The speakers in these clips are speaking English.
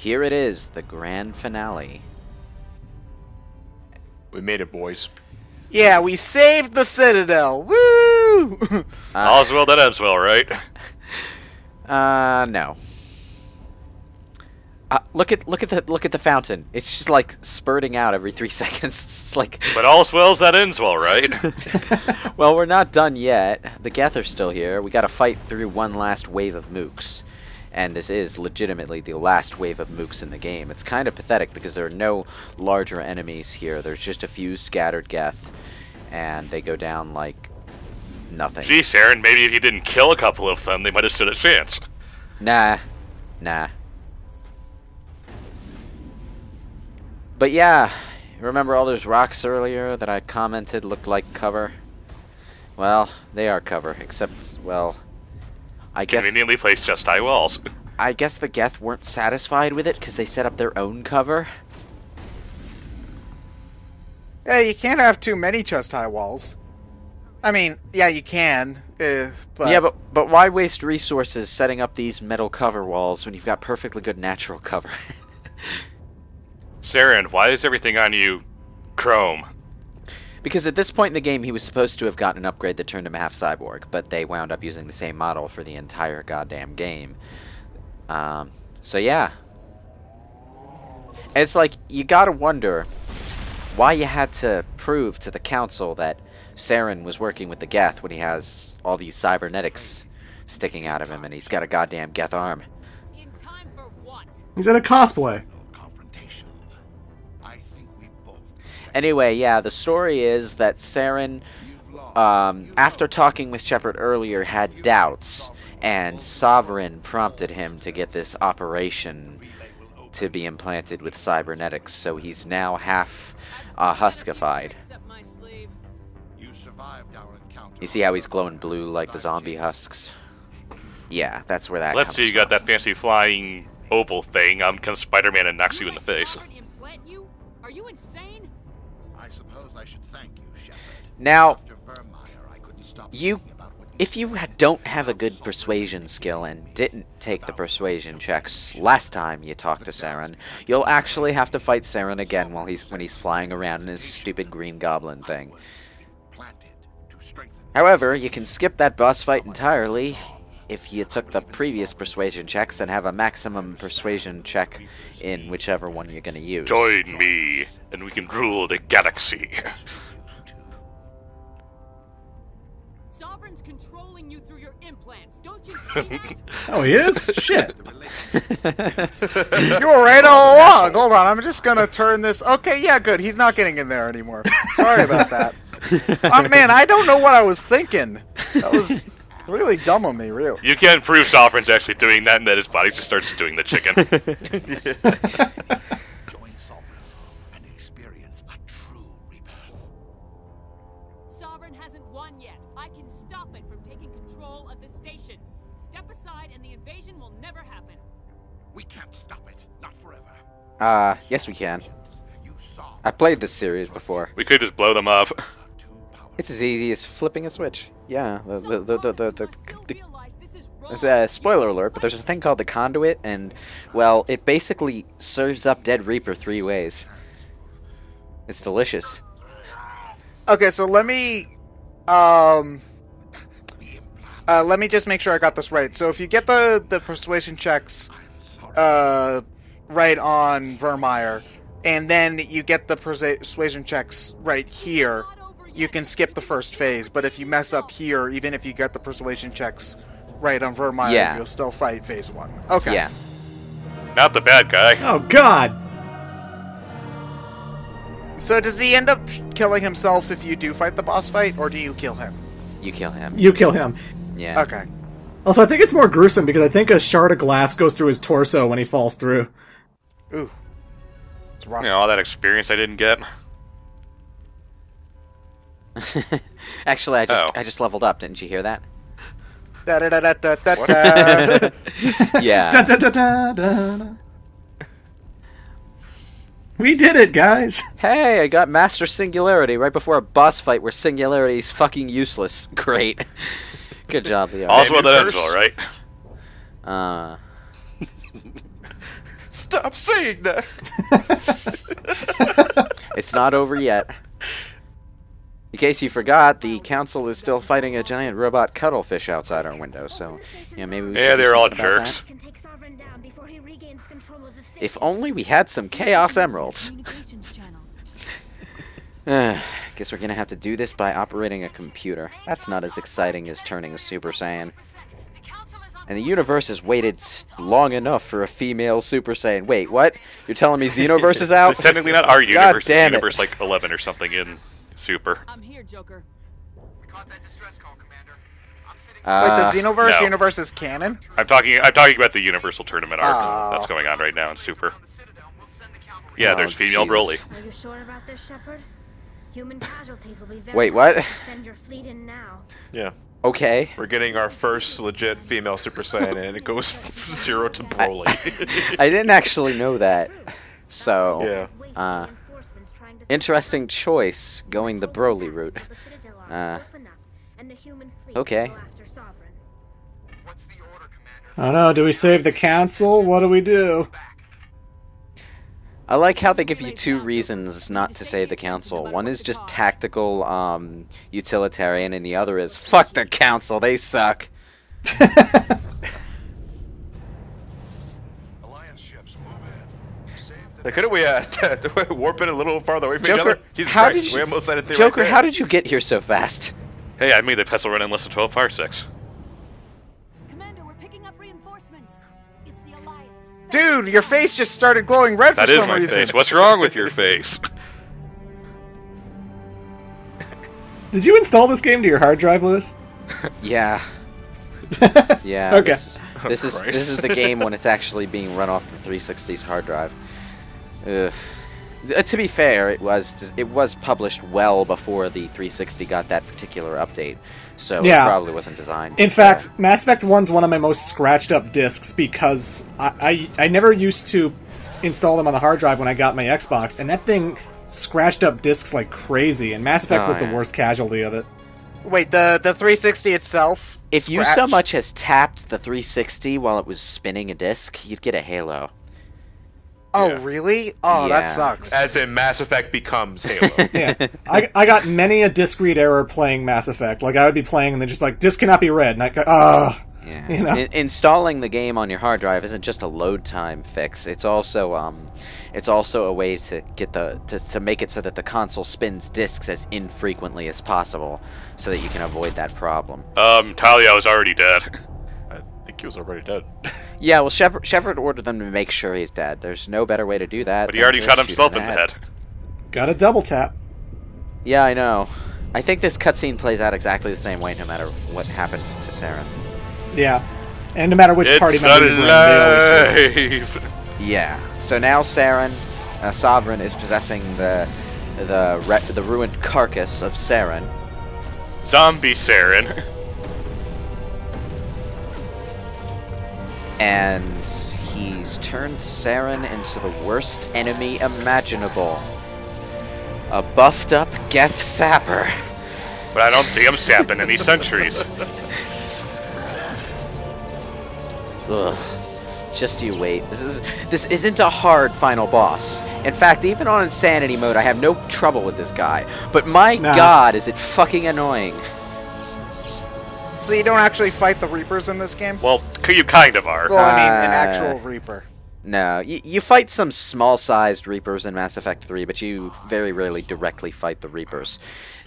here it is, the grand finale. We made it, boys. Yeah, we saved the Citadel. Woo! All's well that ends well, right? No. Look at the fountain. It's just like spurting out every 3 seconds. It's like. But all's well that ends well, right? Well, we're not done yet. The Geth are still here. We got to fight through one last wave of mooks, and this is legitimately the last wave of mooks in the game. It's kind of pathetic because there are no larger enemies here. There's just a few scattered Geth, and they go down like nothing. Gee, Saren, maybe if you didn't kill a couple of them, they might have stood a chance. Nah. But yeah, remember all those rocks earlier that I commented looked like cover? Well, they are cover, except, well, I guess... Conveniently placed just high walls. I guess the Geth weren't satisfied with it because they set up their own cover. Yeah, you can't have too many chest-high walls. I mean, yeah, you can, but... Yeah, but why waste resources setting up these metal cover walls when you've got perfectly good natural cover? Saren, why is everything on you chrome? Because at this point in the game, he was supposed to have gotten an upgrade that turned him half cyborg, but they wound up using the same model for the entire goddamn game. So yeah. It's like, you gotta wonder why you had to prove to the council that Saren was working with the Geth when he has all these cybernetics sticking out of him and he's got a goddamn Geth arm. In time for what? He's in a cosplay. Anyway, yeah, the story is that Saren, after talking with Shepard earlier, had doubts, and Sovereign prompted him to get this operation to be implanted with cybernetics, so he's now half huskified. You see how he's glowing blue like the zombie husks? Yeah, that's where that Let's comes see, you from. got that fancy flying oval thing. Comes Spider-Man and knocks you in the face. Are you insane? I suppose I should thank you, Shepard. Now, I couldn't stop if you don't have a good persuasion skill and didn't take the persuasion checks last time you talked to Saren, you'll actually have to fight Saren again when he's flying around in his stupid green goblin thing. However, you can skip that boss fight entirely if you took the previous persuasion checks and have a maximum persuasion check in whichever one you're going to use. Join me, and we can rule the galaxy. Sovereign's controlling you through your implants. Don't you see that? Oh, he is? Shit. You were right all along. Hold on, I'm just gonna turn this... Okay, yeah, good. He's not getting in there anymore. Sorry about that. Man, I don't know what I was thinking. That was really dumb of me, really. You can't prove Sovereign's actually doing that, and then his body just starts doing the chicken. Join Sovereign and experience a true rebirth. Sovereign hasn't won yet. I can stop it from taking control of the station. Step aside and the invasion will never happen. We can't stop it. Not forever. Yes we can. You saw. I played this series before. We could just blow them up. It's as easy as flipping a switch. Yeah, it's a a spoiler alert, but there's a thing called the conduit, and, well, it basically serves up Dead Reaper 3 ways. It's delicious. Okay, so let me just make sure I got this right. So if you get the persuasion checks right on Vermeer, and then you get the persuasion checks right here, you can skip the first phase. But if you mess up here, even if you get the persuasion checks right on Vermeer, Yeah. you'll still fight phase 1. Okay. Yeah. Not the bad guy. Oh, God. So does he end up killing himself if you do fight the boss fight, or do you kill him? You kill him. You kill him. Yeah. Okay. Also, I think it's more gruesome because I think a shard of glass goes through his torso when he falls through. Ooh. It's rough. You know, all that experience I didn't get. Actually, I just leveled up. Didn't you hear that? Da da da da da da da. Yeah. Da, da, da, da, da, da. We did it, guys! Hey, I got Master Singularity right before a boss fight where Singularity is fucking useless. Great. Good job, Leo. All's well that ends well, right? Stop saying that! It's not over yet. In case you forgot, the council is still fighting a giant robot cuttlefish outside our window, so maybe we should do they're all something about jerks. that. If only we had some Chaos Emeralds. Guess we're gonna have to do this by operating a computer. That's not as exciting as turning a Super Saiyan. And the universe has waited long enough for a female Super Saiyan. Wait, what? You're telling me Xenoverse is out? It's technically not our God universe, it's damn it. universe like 11 or something in Super. I'm here, Joker. We caught that distress call, Commander. I'm sitting Wait, the Xenoverse no. universe is canon? I'm talking about the Universal Tournament arc that's going on right now in Super. on the Citadel. We'll send the cavalry. Yeah, Oh, there's female Jesus. Broly. Are you sure about this, Shepard? Human casualties will be very Wait, what? high. Send your fleet in now. Yeah. Okay. We're getting our first legit female Super Saiyan, and it goes from 0 to Broly. I didn't actually know that. So, Yeah. interesting choice, going the Broly route. Okay. What's the order, Commander? Oh no, do we save the council? What do we do? I like how they give you two reasons not to save the council. One is just tactical, utilitarian, and the other is, fuck the council, they suck. Alliance ships, move in. Save the Like, couldn't we warp it a little farther away from each Joker, other? Jesus how Christ, did we you, almost said it there Joker, right how did you get here so fast? Hey, I made the pestle run in less than 12 parsecs. Commander, we're picking up reinforcements. It's the Alliance. Dude, your face just started glowing red That for is some my reason. face. What's wrong with your face? Did you install this game to your hard drive, Lewis? Yeah. Yeah. Okay. This is the game when it's actually being run off the 360's hard drive. Ugh. To be fair, it was published well before the 360 got that particular update, so Yeah. it probably wasn't designed. In fact, Mass Effect 1's one of my most scratched up discs because I never used to install them on the hard drive when I got my Xbox, and that thing scratched up discs like crazy, and Mass Effect was the yeah. worst casualty of it. Wait, the 360 itself? If you so scratched? much as tapped the 360 while it was spinning a disc, you'd get a Halo. Oh, Yeah. really? Oh, Yeah. that sucks. As in Mass Effect becomes Halo. Yeah, I got many a disc read error playing Mass Effect. Like, I would be playing and then just like, disc cannot be read, and I go, Yeah. You know? Installing the game on your hard drive isn't just a load time fix. It's also a way to get to make it so that the console spins discs as infrequently as possible, so that you can avoid that problem. Talia was already dead. I think he was already dead. Yeah, well, Shepard ordered them to make sure he's dead. There's no better way to do that. But he than already to shot shoot himself him in the head. got a double tap. Yeah, I know. I think this cutscene plays out exactly the same way, no matter what happens to Saren. Yeah, and no matter which party It's member you bring, they always say. alive! Yeah. So now Saren, Sovereign, is possessing the ruined carcass of Saren. Zombie Saren. And he's turned Saren into the worst enemy imaginable. A buffed up Geth Sapper. But I don't see him sapping any centuries. Ugh. Just you wait. This isn't a hard final boss. In fact, even on insanity mode, I have no trouble with this guy. But my god, is it fucking annoying. So you don't actually fight the Reapers in this game? Well, you kind of are. Well, I mean, an actual Reaper. No, you fight some small-sized Reapers in Mass Effect 3, but you very rarely directly fight the Reapers.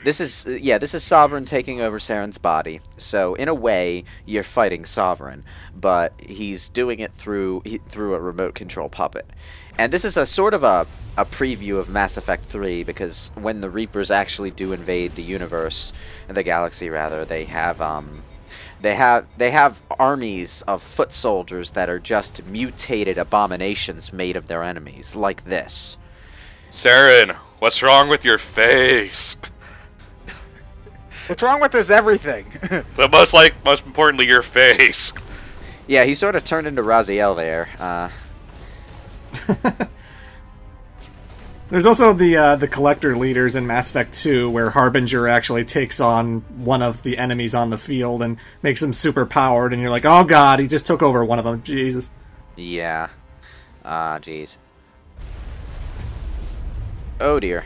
This is Sovereign taking over Saren's body. So in a way, you're fighting Sovereign, but he's doing it through a remote control puppet. And this is a sort of a preview of Mass Effect 3, because when the Reapers actually do invade the universe, the galaxy rather, they have armies of foot soldiers that are just mutated abominations made of their enemies, like this. Saren, what's wrong with your face? What's wrong with this everything? But most importantly, your face. Yeah, he sort of turned into Raziel there. There's also the collector leaders in Mass Effect 2, where Harbinger actually takes on one of the enemies on the field and makes him super powered, and you're like, oh god, he just took over one of them. Jesus. Yeah. Ah, jeez. Oh dear.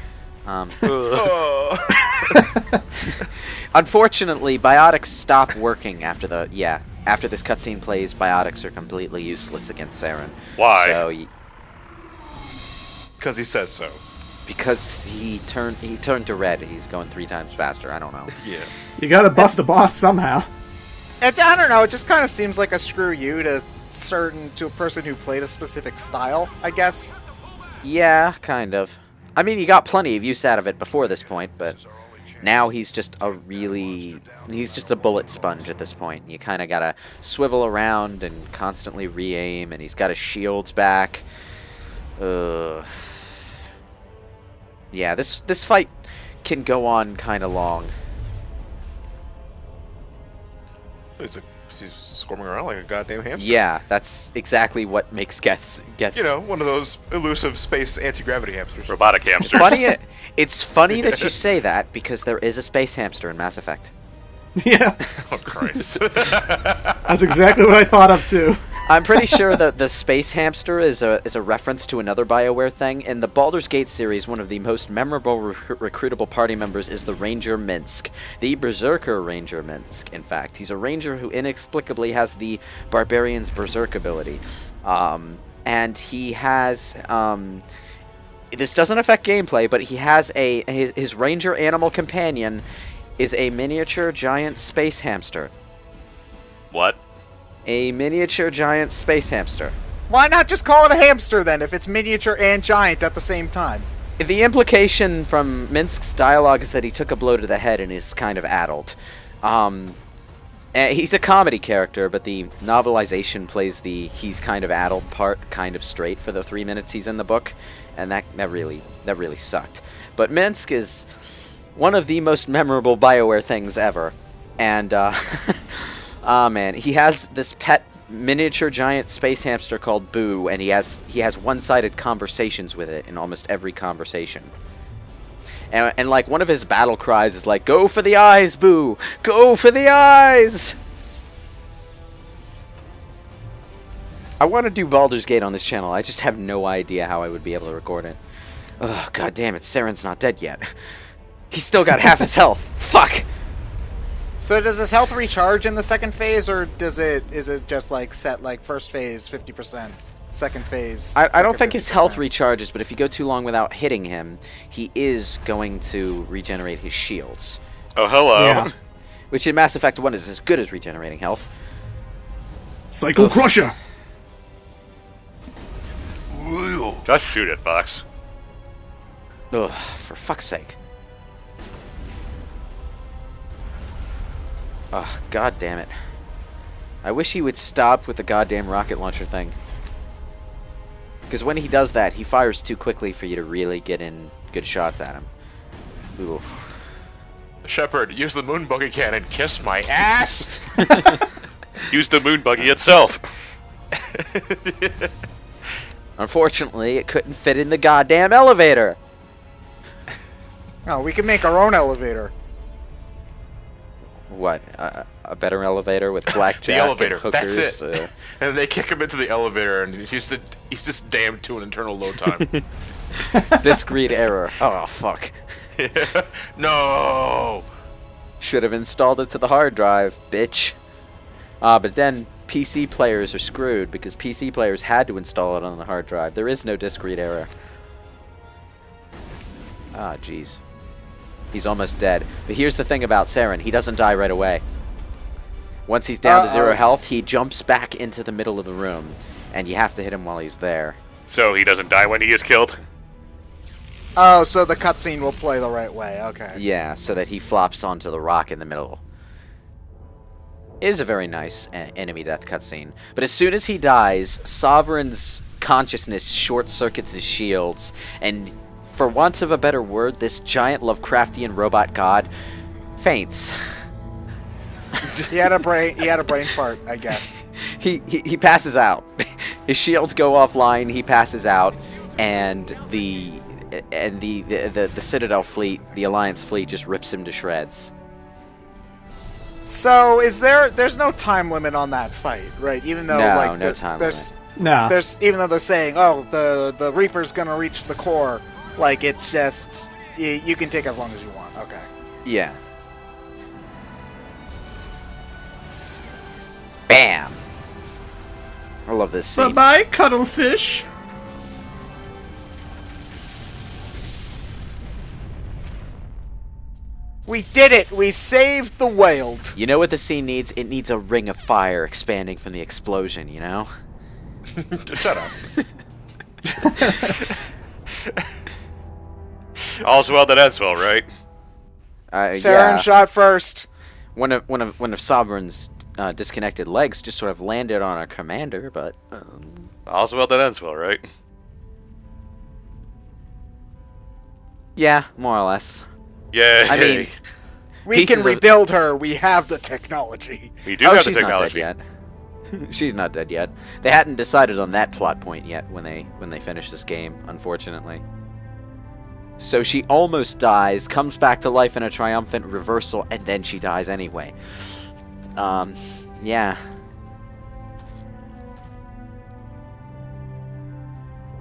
Unfortunately, biotics stop working after after this cutscene plays. Biotics are completely useless against Saren. Why? So, Because he says so. because he turned to red. He's going 3 times faster. I don't know. Yeah. You gotta buff the boss somehow. I don't know. It just kind of seems like a screw you to a person who played a specific style, I guess. Yeah, kind of. I mean, he got plenty of use out of it before this point, but now he's just a bullet sponge at this point. You kind of gotta swivel around and constantly re-aim, and he's got his shields back. Yeah, this fight can go on kind of long. He's squirming around like a goddamn hamster. Yeah, that's exactly what makes gets. You know, one of those elusive space anti-gravity hamsters. Robotic hamsters. It's funny that you say that because there is a space hamster in Mass Effect. Yeah, Oh, Christ. that's exactly what I thought of too. I'm pretty sure that the space hamster is a reference to another BioWare thing. In the Baldur's Gate series, one of the most memorable recruitable party members is the Ranger Minsk. The Berserker Ranger Minsk, in fact. He's a ranger who inexplicably has the Barbarian's Berserk ability. And he has... this doesn't affect gameplay, but he has his ranger animal companion is a miniature giant space hamster. What? A miniature giant space hamster. Why not just call it a hamster then, if it's miniature and giant at the same time? The implication from Minsk's dialogue is that he took a blow to the head and is kind of addled. He's a comedy character, but the novelization plays the he's kind of addled part kind of straight for the 3 minutes he's in the book, and that really sucked. But Minsk is one of the most memorable BioWare things ever, and ah man, he has this pet miniature giant space hamster called Boo, and he has one-sided conversations with it in almost every conversation. And like one of his battle cries is like, "Go for the eyes, Boo! Go for the eyes!" I want to do Baldur's Gate on this channel. I just have no idea how I would be able to record it. Oh, god damn it, Saren's not dead yet. He's still got half his health. Fuck! So does his health recharge in the second phase, or is it just like set like first phase 50%, second phase? I don't think his 50%? health recharges, but if you go too long without hitting him, he is going to regenerate his shields. Oh, hello. Yeah. Which in Mass Effect 1 is as good as regenerating health. Cycle Crusher. Just shoot it, Fox. Ugh, for fuck's sake. Ugh, god damn it. I wish he would stop with the goddamn rocket launcher thing. Because when he does that, he fires too quickly for you to really get in good shots at him. Ooh. Shepard, use the moon buggy cannon. Kiss my ass! Use the moon buggy itself. Unfortunately, it couldn't fit in the goddamn elevator. No, we can make our own elevator. What? A better elevator with blackjack The elevator. and hookers? That's it. And they kick him into the elevator, and he's just damned to an internal load time. Discrete error. Oh, fuck. No! Should have installed it to the hard drive, bitch. But then PC players are screwed because PC players had to install it on the hard drive. There is no discrete error. Ah, jeez. He's almost dead. But here's the thing about Saren. He doesn't die right away. Once he's down to 0 health, he jumps back into the middle of the room. And you have to hit him while he's there. So he doesn't die when he is killed? Oh, so the cutscene will play the right way. Okay. Yeah, so that he flops onto the rock in the middle. It is a very nice enemy death cutscene. But as soon as he dies, Sovereign's consciousness short-circuits his shields, and for want of a better word, this giant Lovecraftian robot god faints. He had a brain fart, I guess. He passes out. His shields go offline. He passes out, and the Citadel fleet, the Alliance fleet, just rips him to shreds. So there's no time limit on that fight, right? Even though No, like no time there's limit. No. Even though they're saying, oh, the Reaper's gonna reach the core, like, it's just, you can take as long as you want. Okay. Yeah. Bam! I love this scene. Bye-bye, cuttlefish. We did it! We saved the whale! You know what the scene needs? It needs a ring of fire expanding from the explosion, you know? Shut up. All's well that ends well, right? Saren Yeah. shot first. One of Sovereign's disconnected legs just sort of landed on a commander, but... All's well that ends well, right? yeah, more or less. Yay! I mean... We pieces can of- rebuild her. We have the technology. we do have the she's technology. not dead yet. She's not dead yet. They hadn't decided on that plot point yet when they finished this game, unfortunately. So she almost dies, comes back to life in a triumphant reversal, and then she dies anyway. Yeah.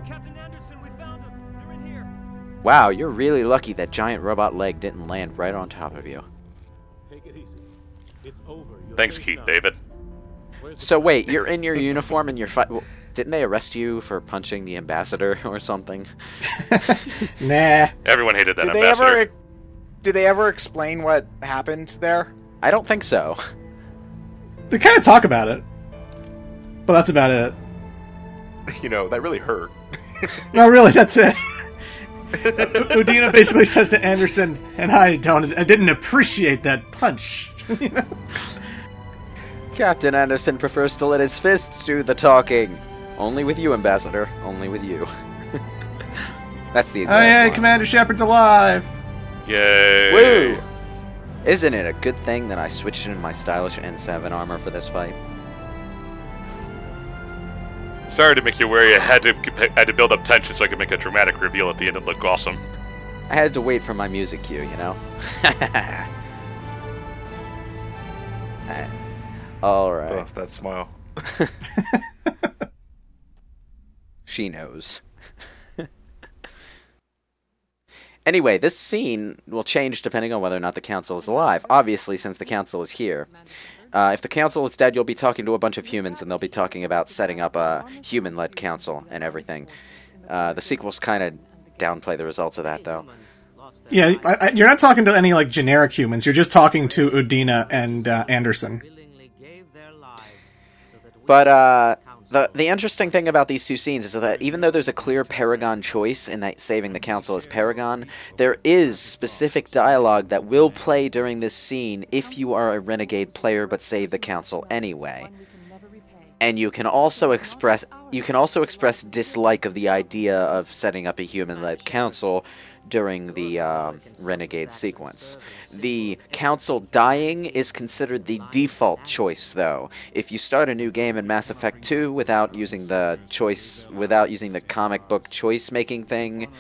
Captain Anderson, we found them. They're in here. Wow, you're really lucky that giant robot leg didn't land right on top of you. Take it easy. It's over. You're Thanks, safe Keith now. David. Where's the So wait, you're in your uniform and you're well, didn't they arrest you for punching the ambassador or something? Nah. Everyone hated that Did they ambassador. ever explain what happened there? I don't think so. They kind of talk about it. But that's about it. You know, that really hurt. No, really, that's it. Udina basically says to Anderson, and I didn't appreciate that punch. You know? Captain Anderson prefers to let his fists do the talking. Only with you, Ambassador. Only with you. That's the exact Oh yeah, line. Commander Shepard's alive. Yay! Woo! Isn't it a good thing that I switched in my stylish N7 armor for this fight? Sorry to make you worry. I had to build up tension so I could make a dramatic reveal at the end and look awesome. I had to wait for my music cue, you know? Alright. Oh, that smile. She knows. Anyway, this scene will change depending on whether or not the council is alive. Obviously, since the council is here. If the council is dead, you'll be talking to a bunch of humans, and they'll be talking about setting up a human-led council and everything. The sequels kind of downplay the results of that, though. Yeah, you're not talking to any, like, generic humans. You're just talking to Udina and Anderson. But the interesting thing about these two scenes is that even though there's a clear Paragon choice in that saving the council as Paragon, there is specific dialogue that will play during this scene if you are a renegade player but save the council anyway. And you can also express dislike of the idea of setting up a human-led council during the renegade sequence. The council dying is considered the default choice, though. If you start a new game in Mass Effect 2 without using the comic book choice-making thing,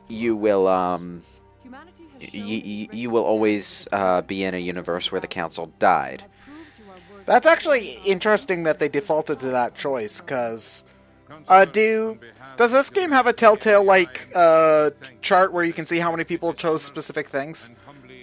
you will you will always be in a universe where the council died. That's actually interesting that they defaulted to that choice, because does this game have a telltale chart where you can see how many people chose specific things?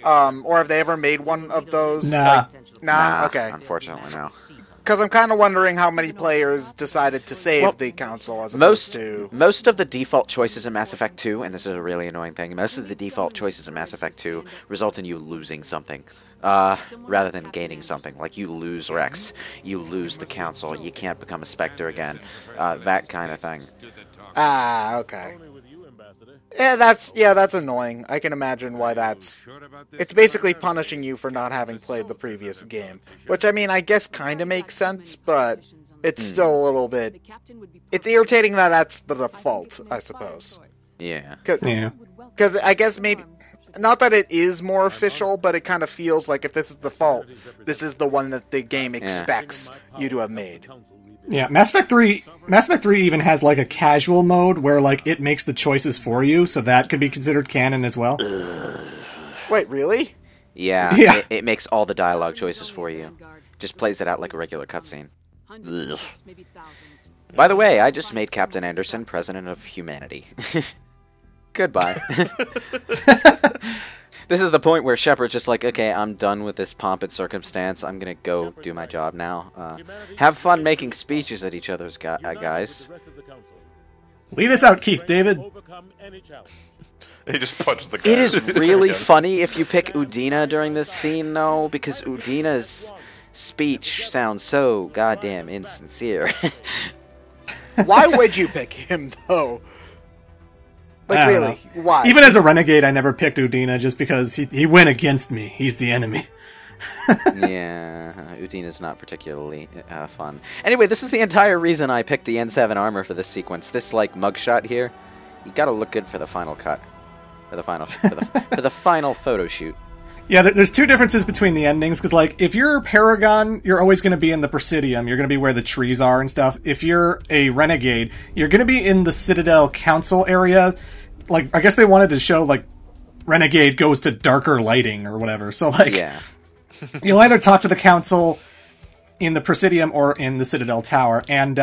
Or have they ever made one of those? Nah. Nah, okay. Unfortunately, no. Because I'm kind of wondering how many players decided to save the council as opposed to... Most of the default choices in Mass Effect 2, and this is a really annoying thing, most of the default choices in Mass Effect 2 result in you losing something, rather than gaining something. Like, you lose Rex, you lose the council, you can't become a Spectre again, that kind of thing. Ah, okay. Yeah, that's annoying. I can imagine why that's... It's basically punishing you for not having played the previous game. Which, I mean, I guess kind of makes sense, but it's still a little bit... It's irritating that that's the default, I suppose. Yeah. Because I guess maybe... Not that it is more official, but it kind of feels like if this is the default, this is the one that the game expects you to have made. Yeah, Mass Effect 3 even has, like, a casual mode where, like, it makes the choices for you, so that could be considered canon as well. Wait, really? Yeah, Yeah. it makes all the dialogue choices for you. Just plays it out like a regular cutscene. By the way, I just made Captain Anderson president of humanity. Goodbye. This is the point where Shepard's just like, okay, I'm done with this pomp and circumstance. I'm gonna go do my job now. Have fun making speeches at each other's guys. Lead us out, Keith David. He just punches the guy. It is really funny if you pick Udina during this scene, though, because Udina's speech sounds so goddamn insincere. Why would you pick him, though? Like, really? Why? Even as a renegade, I never picked Udina just because he went against me. He's the enemy. Yeah, Udina's not particularly fun. Anyway, this is the entire reason I picked the N7 armor for this sequence. This, like, mugshot here, you gotta look good for the final cut. For the final, for the final photo shoot. Yeah, there's two differences between the endings, because, like, if you're Paragon, you're always going to be in the Presidium. You're going to be where the trees are and stuff. If you're a Renegade, you're going to be in the Citadel Council area. Like, I guess they wanted to show, like, Renegade goes to darker lighting or whatever. So, like, yeah. You'll either talk to the Council in the Presidium or in the Citadel Tower. And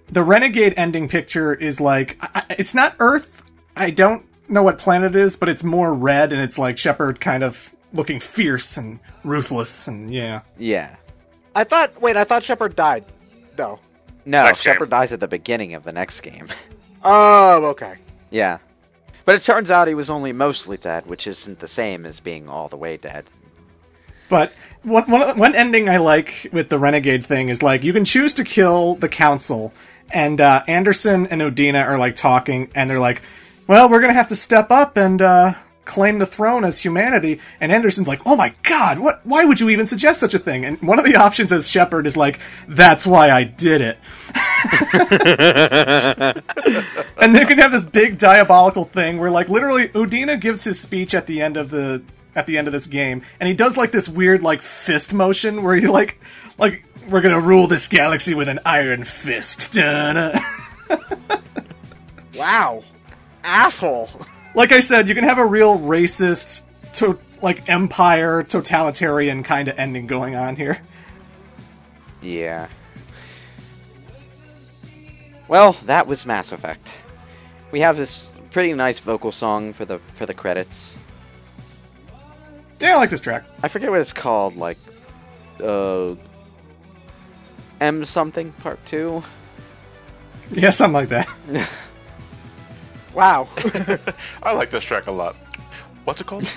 the Renegade ending picture is, like, it's not Earth. I don't know what planet it is, but it's more red, and it's, like, Shepard kind of looking fierce and ruthless, and yeah. Yeah. I thought Shepard died, though. No, Next Shepard game. dies at the beginning of the next game. Oh, okay. Yeah. But it turns out he was only mostly dead, which isn't the same as being all the way dead. But one ending I like with the Renegade thing is, like, you can choose to kill the Council, and Anderson and Udina are, like, talking, and they're like, well, we're gonna have to step up and claim the throne as humanity. And Anderson's like, oh my god, why would you even suggest such a thing? And one of the options as Shepard is like, that's why I did it. And they can have this big diabolical thing where, like, literally Udina gives his speech at the end of this game, and he does, like, this weird, like, fist motion where he like we're gonna rule this galaxy with an iron fist. Wow. Asshole. Like I said, you can have a real racist, empire, totalitarian kind of ending going on here. Yeah. Well, that was Mass Effect. We have this pretty nice vocal song for the credits. Yeah, I like this track. I forget what it's called, like, M something Part 2? Yeah, something like that. Wow. I like this track a lot. What's it called?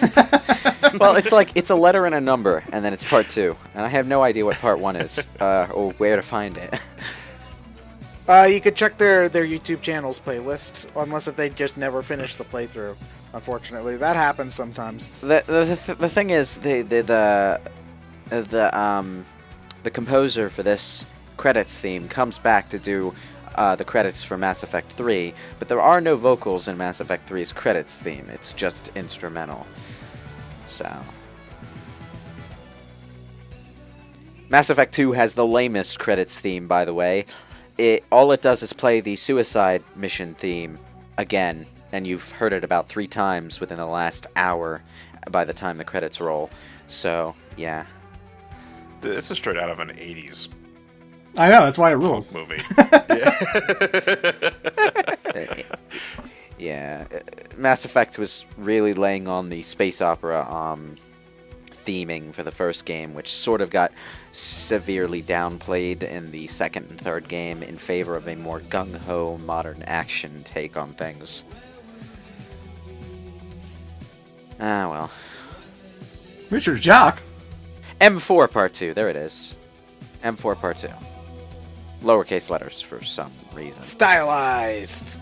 Well, it's like, it's a letter and a number, and then it's Part 2. And I have no idea what Part 1 is, or where to find it. You could check their YouTube channel's playlist, unless if they just never finished the playthrough. Unfortunately, that happens sometimes. The thing is, the composer for this credits theme comes back to do the credits for Mass Effect 3, but there are no vocals in Mass Effect 3's credits theme. It's just instrumental. So, Mass Effect 2 has the lamest credits theme, by the way. All it does is play the suicide mission theme again, and you've heard it about 3 times within the last hour by the time the credits roll. So, yeah. This is straight out of an 80s I know, that's why it rules. movie. Yeah. Mass Effect was really laying on the space opera theming for the first game, which sort of got severely downplayed in the second and third game in favor of a more gung-ho modern action take on things. Ah, well. Richard Jacques. M4 Part 2, there it is. M4 Part 2. Lowercase letters for some reason. Stylized.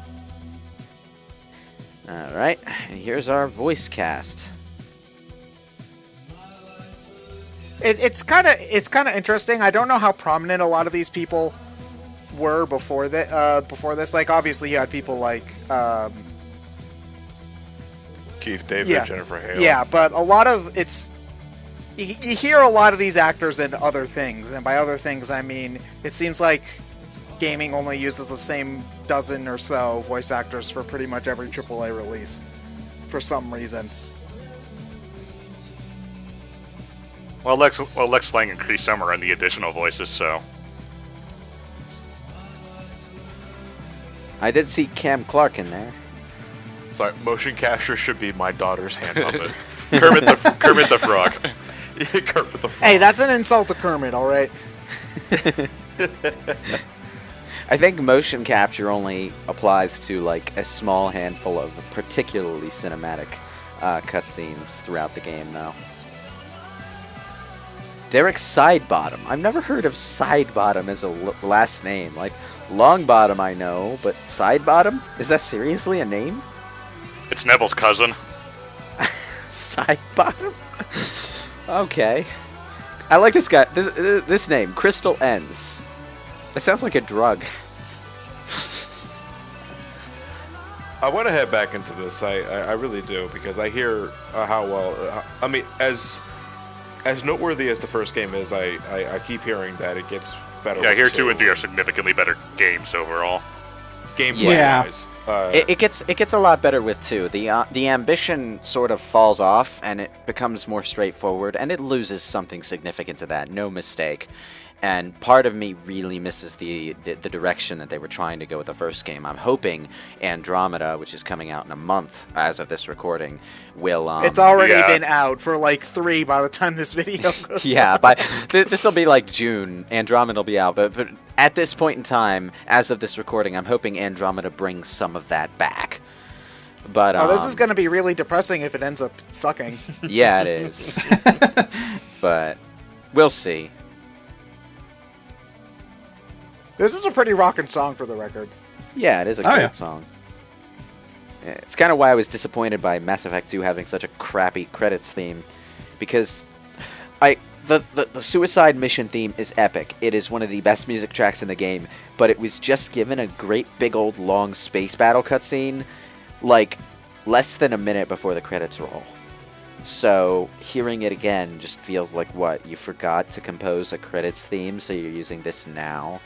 Alright, and here's our voice cast. It's kind of interesting. I don't know how prominent a lot of these people were before this. Like, obviously, you had people like Keith David, yeah. Jennifer Hale. Yeah, but a lot of you hear a lot of these actors in other things, and by other things I mean it seems like gaming only uses the same dozen or so voice actors for pretty much every AAA release for some reason. Well, Lex Lang increased some on the additional voices, so I did see Cam Clark in there. Sorry, motion capture should be my daughter's hand puppet. Kermit the Frog. Yeah, Kermit the Frog. Hey, that's an insult to Kermit, all right? I think motion capture only applies to like a small handful of particularly cinematic cutscenes throughout the game, though. Derek Sidebottom. I've never heard of Sidebottom as a last name. Like, Longbottom I know, but Sidebottom? Is that seriously a name? It's Neville's cousin. Sidebottom? Okay. I like this guy. This name, Crystal Ends. That sounds like a drug. I want to head back into this. I really do, because I hear how well... I mean, as noteworthy as the first game is, I keep hearing that it gets better. Yeah, I hear 2 and 3 are significantly better games overall. Gameplay-wise. It gets a lot better with 2. The ambition sort of falls off, and it becomes more straightforward, and it loses something significant to that, no mistake. And part of me really misses the direction that they were trying to go with the first game. I'm hoping Andromeda, which is coming out in a month as of this recording, will... it's already been out for like 3 by the time this video goes Yeah, on. but this will be like June. Andromeda will be out. But at this point in time, as of this recording, I'm hoping Andromeda brings some of that back. But this is going to be really depressing if it ends up sucking. Yeah, it is. But we'll see. This is a pretty rockin' song, for the record. Yeah, it is a great song. It's kind of why I was disappointed by Mass Effect 2 having such a crappy credits theme, because the suicide mission theme is epic. It is one of the best music tracks in the game, but it was just given a great big old long space battle cutscene, like less than a minute before the credits roll. So hearing it again just feels like, what, you forgot to compose a credits theme, so you're using this now?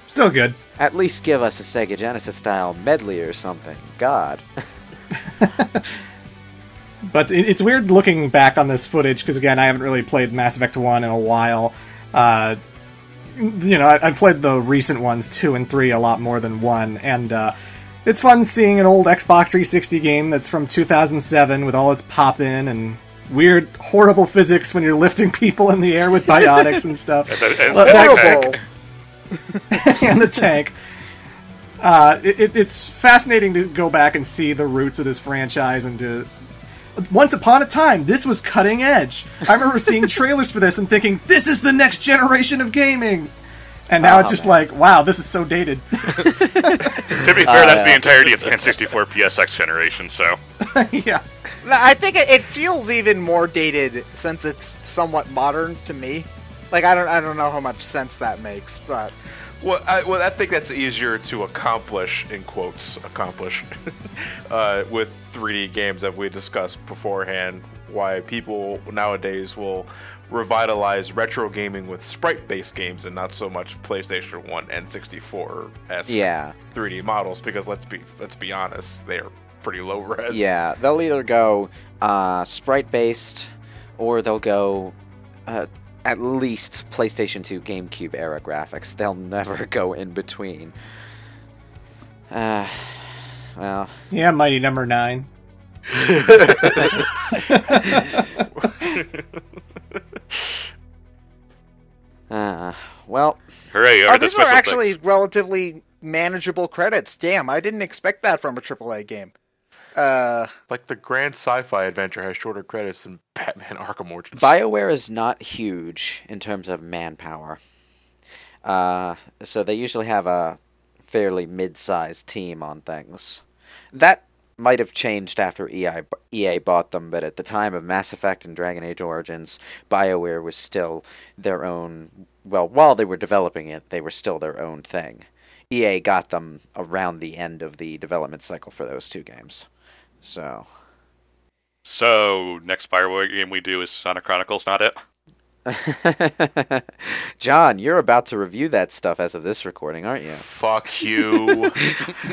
Still good. At least give us a Sega Genesis-style medley or something. God. But it's weird looking back on this footage, because again, I haven't really played Mass Effect 1 in a while. I've played the recent ones, 2 and 3, a lot more than 1, and it's fun seeing an old Xbox 360 game that's from 2007 with all its pop-in and weird, horrible physics when you're lifting people in the air with biotics and stuff. Horrible! And the tank. It's fascinating to go back and see the roots of this franchise and to... Once upon a time, this was cutting edge. I remember seeing trailers for this and thinking, this is the next generation of gaming! And now it's just like, wow, this is so dated. To be fair, that's the entirety of the N64 PSX generation, so... Yeah. I think it feels even more dated since it's somewhat modern to me. Like, I don't know how much sense that makes, but... Well, I think that's easier to accomplish, in quotes, with 3D games that we discussed beforehand, why people nowadays will revitalize retro gaming with sprite-based games and not so much PlayStation 1 and 64-esque 3D models, because let's be honest, they're pretty low res. Yeah, they'll either go sprite-based, or they'll go at least PlayStation 2 GameCube era graphics. They'll never go in between. Well... Yeah, Mighty Number 9. Well... Hooray, these were actually relatively manageable credits. Damn, I didn't expect that from a AAA game. Like the grand sci-fi adventure has shorter credits than Batman Arkham Origins. BioWare is not huge in terms of manpower. So they usually have a fairly mid-sized team on things. That might have changed after EA bought them, but at the time of Mass Effect and Dragon Age Origins, BioWare was still their own... Well, while they were developing it, they were still their own thing. EA got them around the end of the development cycle for those two games. So, next BioWare game we do is Sonic Chronicles, not it? John, you're about to review that stuff as of this recording, aren't you? Fuck you.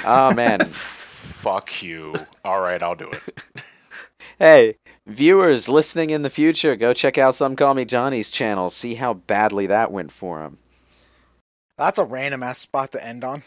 Oh, man. Fuck you. Alright, I'll do it. Hey, viewers listening in the future, go check out Some Call Me Johnny's channel. See how badly that went for him. That's a random ass spot to end on.